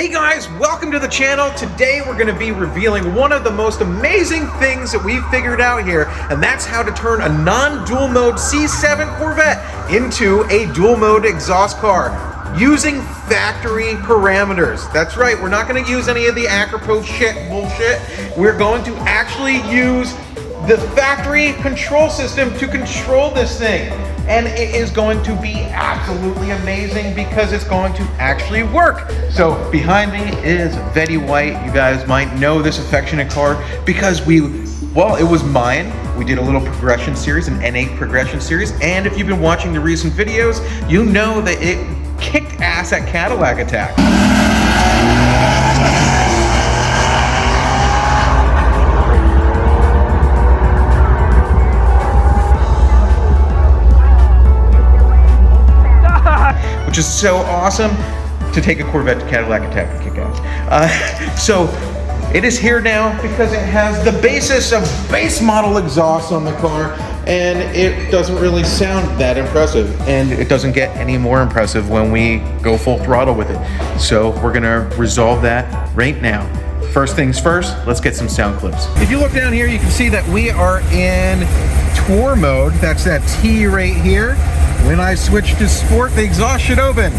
Hey guys, welcome to the channel. Today we're going to be revealing one of the most amazing things that we've figured out here, and that's how to turn a non-dual mode C7 Corvette into a dual mode exhaust car using factory parameters. That's right, we're not going to use any of the Acropo bullshit. We're going to actually use the factory control system to control this thing. And it is going to be absolutely amazing because it's going to actually work. So behind me is Vetty White. You guys might know this affectionate car because it was mine. We did a little progression series, an N8 progression series. And if you've been watching the recent videos, you know that it kicked ass at Cadillac Attack. Which is so awesome to take a Corvette to Cadillac Attack and kick ass. So it is here now because it has the basis of base model exhaust on the car, and it doesn't really sound that impressive, and it doesn't get any more impressive when we go full throttle with it. So we're gonna resolve that right now. First things first, let's get some sound clips. If you look down here, you can see that we are in tour mode. That's that T right here. When I switch to sport, the exhaust should open,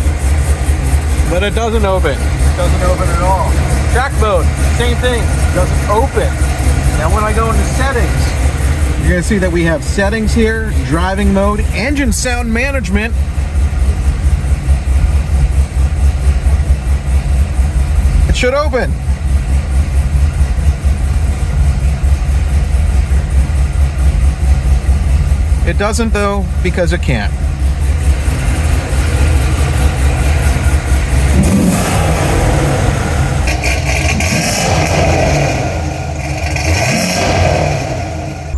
but it doesn't open. It doesn't open at all. Track mode, same thing, doesn't open. Now when I go into settings, you're gonna see that we have settings here, driving mode, engine sound management. It should open. It doesn't though, because it can't.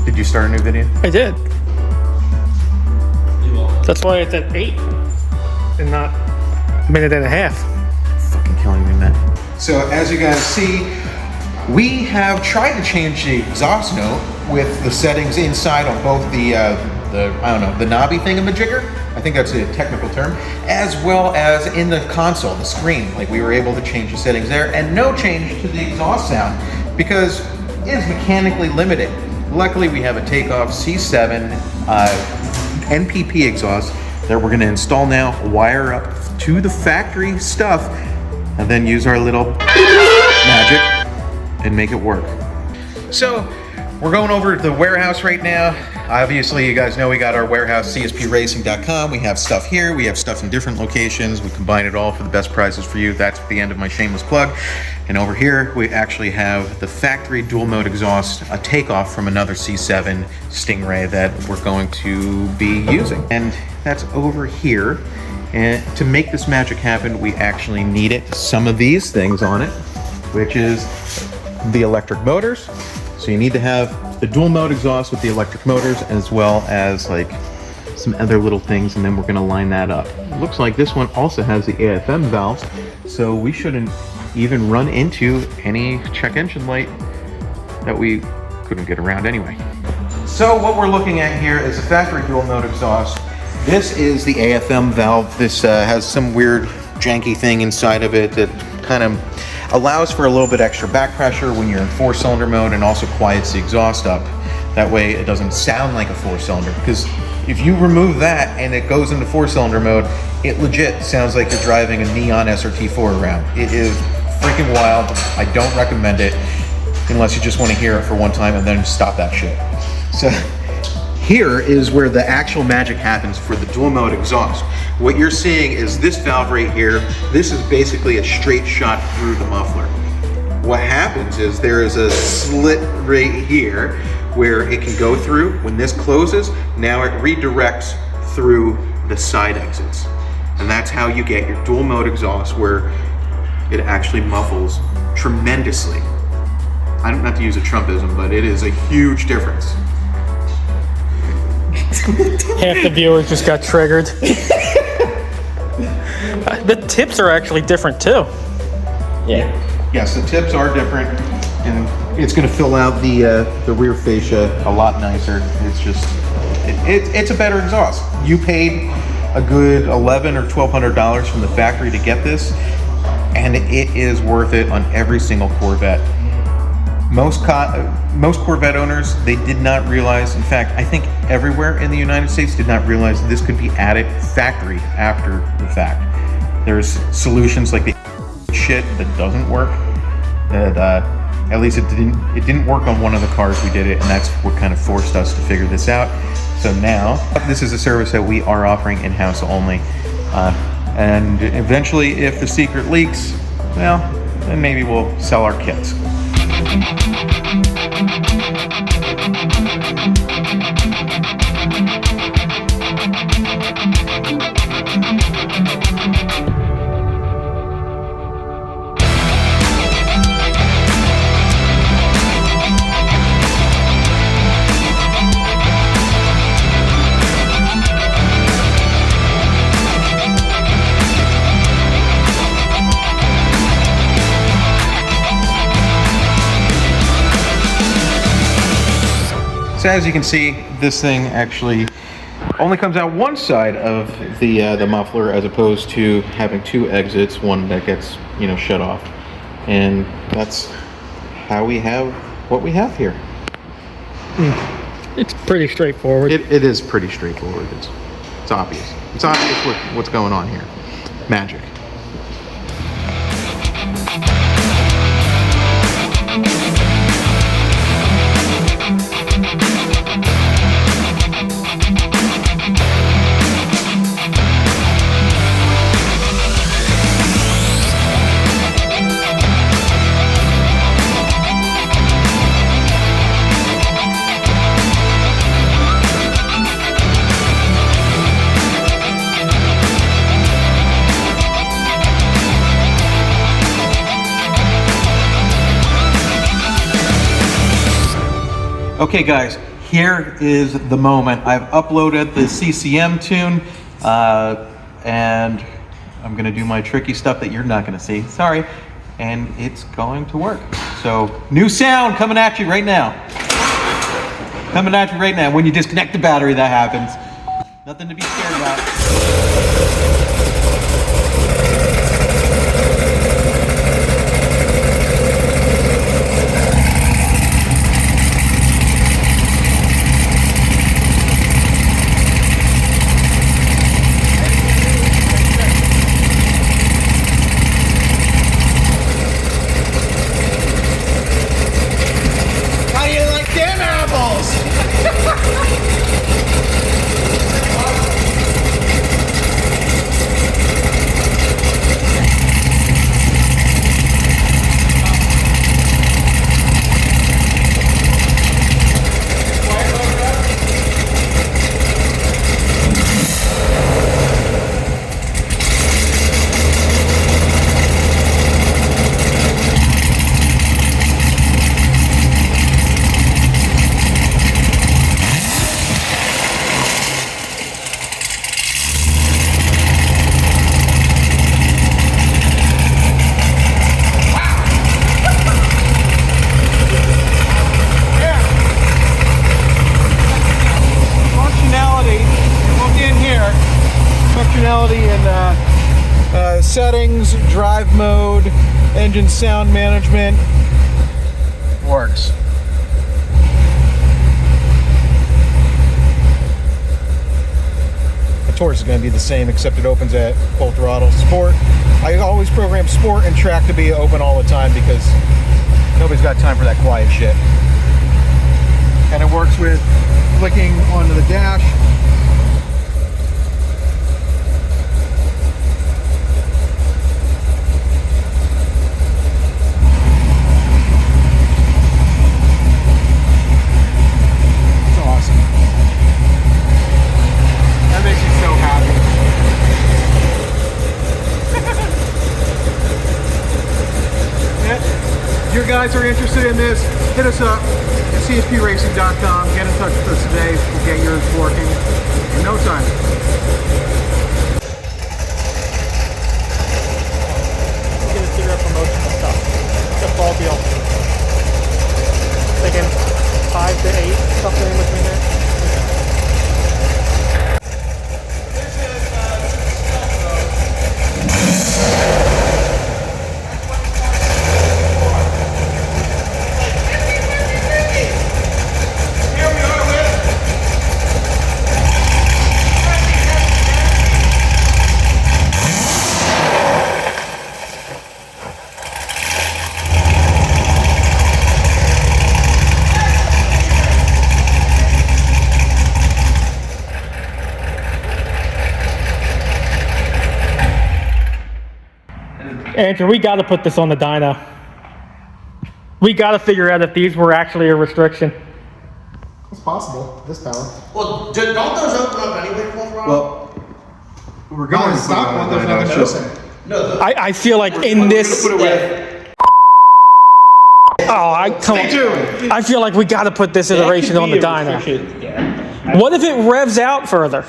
Did you start a new video? I did. That's why it's at 8 and not a minute and a half. Fucking killing me, man. So as you guys see, we have tried to change the exhaust note with the settings inside on both the I don't know, the knobby thingamajigger. I think that's a technical term, as well as in the console, the screen. Like, we were able to change the settings there, and no change to the exhaust sound because it is mechanically limited. Luckily, we have a takeoff C7 NPP exhaust that we're gonna install now, wire up to the factory stuff, and then use our little magic and make it work. So, we're going over to the warehouse right now. Obviously, you guys know we got our warehouse, cspracing.com. We have stuff here, we have stuff in different locations. We combine it all for the best prices for you. That's the end of my shameless plug. And over here, we actually have the factory dual mode exhaust, a takeoff from another C7 Stingray that we're going to be using. And that's over here. And to make this magic happen, we actually needed some of these things on it, which is the electric motors. So you need to have the dual mode exhaust with the electric motors, as well as like some other little things, and then we're gonna line that up. It looks like this one also has the AFM valves, so we shouldn't even run into any check engine light that we couldn't get around anyway. So what we're looking at here is a factory dual mode exhaust. This is the AFM valve. This has some weird janky thing inside of it that kind of allows for a little bit extra back pressure when you're in 4-cylinder mode, and also quiets the exhaust up. That way it doesn't sound like a 4-cylinder, because if you remove that and it goes into 4-cylinder mode, it legit sounds like you're driving a Neon SRT4 around. It is freaking wild. I don't recommend it unless you just want to hear it for one time and then stop that shit. So here is where the actual magic happens for the dual mode exhaust. What you're seeing is this valve right here. This is basically a straight shot through the muffler. What happens is there is a slit right here where it can go through. When this closes, now it redirects through the side exits. And that's how you get your dual mode exhaust, where it actually muffles tremendously. I don't have to use a Trumpism, but it is a huge difference. Half the viewers just got triggered. The tips are actually different too. Yeah. Yes, the tips are different, and it's going to fill out the rear fascia a lot nicer. It's just, it's a better exhaust. You paid a good $1,100 or $1,200 from the factory to get this. and it is worth it on every single Corvette. Most Corvette owners, they did not realize, in fact, I think everywhere in the United States did not realize this could be added factory after the fact. There's solutions like the shit that doesn't work, that at least it didn't work on one of the cars we did it, and that's what kind of forced us to figure this out. So now, this is a service that we are offering in-house only. And eventually, if the secret leaks, well, then maybe we'll sell our kits. So as you can see, this thing actually only comes out one side of the muffler, as opposed to having two exits, one that gets, you know, shut off. And that's how we have what we have here. It's pretty straightforward. It is pretty straightforward. It's obvious. It's obvious what's going on here. Magic. Okay guys, here is the moment. I've uploaded the CCM tune, and I'm gonna do my tricky stuff that you're not gonna see, sorry, and it's going to work. So, new sound coming at you right now. Coming at you right now. When you disconnect the battery, that happens. Nothing to be scared about. Settings, drive mode, engine sound management, works. The torque is going to be the same, except it opens at full throttle. Sport, I always program sport and track to be open all the time because nobody's got time for that quiet shit. And it works with flicking onto the dash. If you guys are interested in this, hit us up at cspracing.com. Get in touch with us today. We'll get yours working in no time. Get a cigarette promotional stuff. It's a fall deal. Thinking 5 to 8, something in between there. Andrew, we got to put this on the dyno. We got to figure out if these were actually a restriction. It's possible. This power. Well, don't those open up anyway, Paul? Well, we're going to stop one. There's nothing to open. No, I feel like in this. put away. Oh, come on. I feel like we got to put this iteration on the dyno. Yeah. What if it revs out further?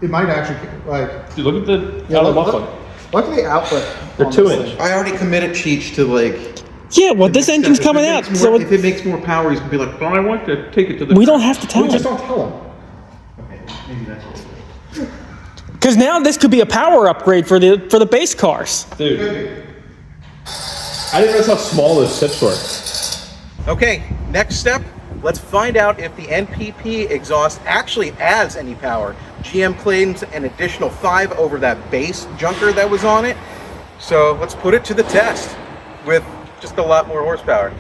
It might actually, like... Dude, look at the Yeah, outlet look, muffler. look at the outlet. They're on 2 this inch. thing. I already committed Cheech to like. Yeah, well, this engine's if it coming out. makes So more, if it makes more power, he's gonna be like, But I want to take it to the. we don't have to tell We just him. don't tell him. maybe that's what. Because now this could be a power upgrade for the base cars. Dude, I didn't realize how small those sips were. Okay, next step. Let's find out if the NPP exhaust actually adds any power. GM claims an additional 5 over that base junker that was on it. So let's put it to the test with just a lot more horsepower.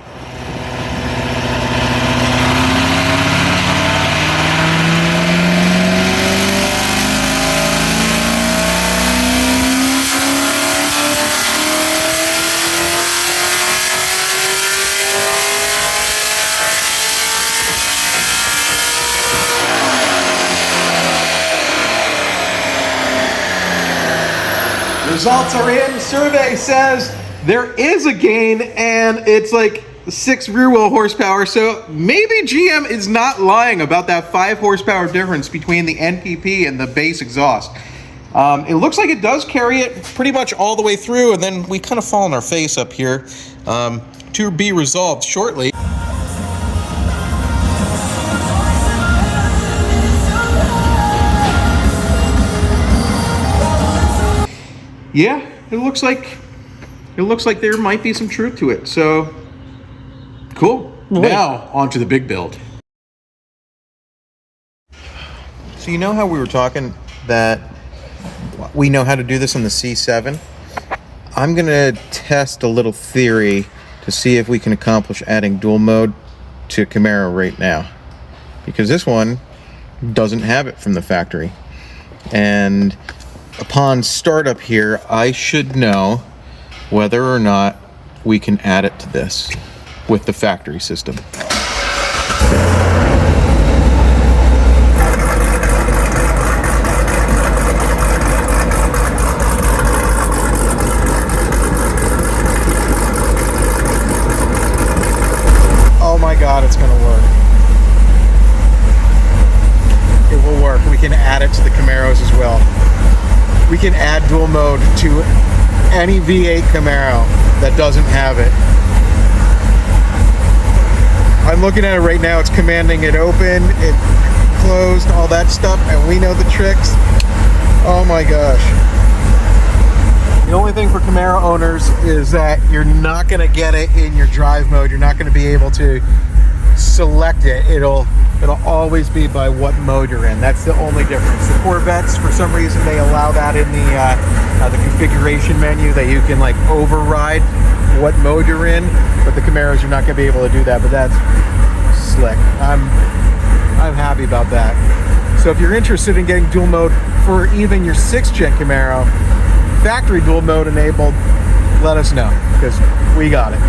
Results are in. Survey says there is a gain, and it's like 6 rear wheel horsepower. So maybe GM is not lying about that 5 horsepower difference between the NPP and the base exhaust. It looks like it does carry it pretty much all the way through, and then we kind of fall on our face up here. To be resolved shortly. Yeah, it looks like there might be some truth to it. So cool. Wait. Now on to the big build. So you know how we were talking that we know how to do this on the C7? I'm gonna test a little theory to see if we can accomplish adding dual mode to Camaro right now, because this one doesn't have it from the factory. And upon startup here, I should know whether or not we can add it to this with the factory system. Oh my God, it's gonna work. It will work. We can add it to the Camaros as well. We can add dual mode to any V8 Camaro that doesn't have it. I'm looking at it right now. It's commanding it open, it closed, all that stuff, and we know the tricks. Oh my gosh. The only thing for Camaro owners is that you're not going to get it in your drive mode. You're not going to be able to select it. It'll always be by what mode you're in. That's the only difference. The Corvettes, for some reason, they allow that in the configuration menu, that you can like override what mode you're in. But the Camaros, you're not going to be able to do that. But that's slick. I'm happy about that. So if you're interested in getting dual mode for even your 6th gen Camaro, factory dual mode enabled, let us know, because we got it.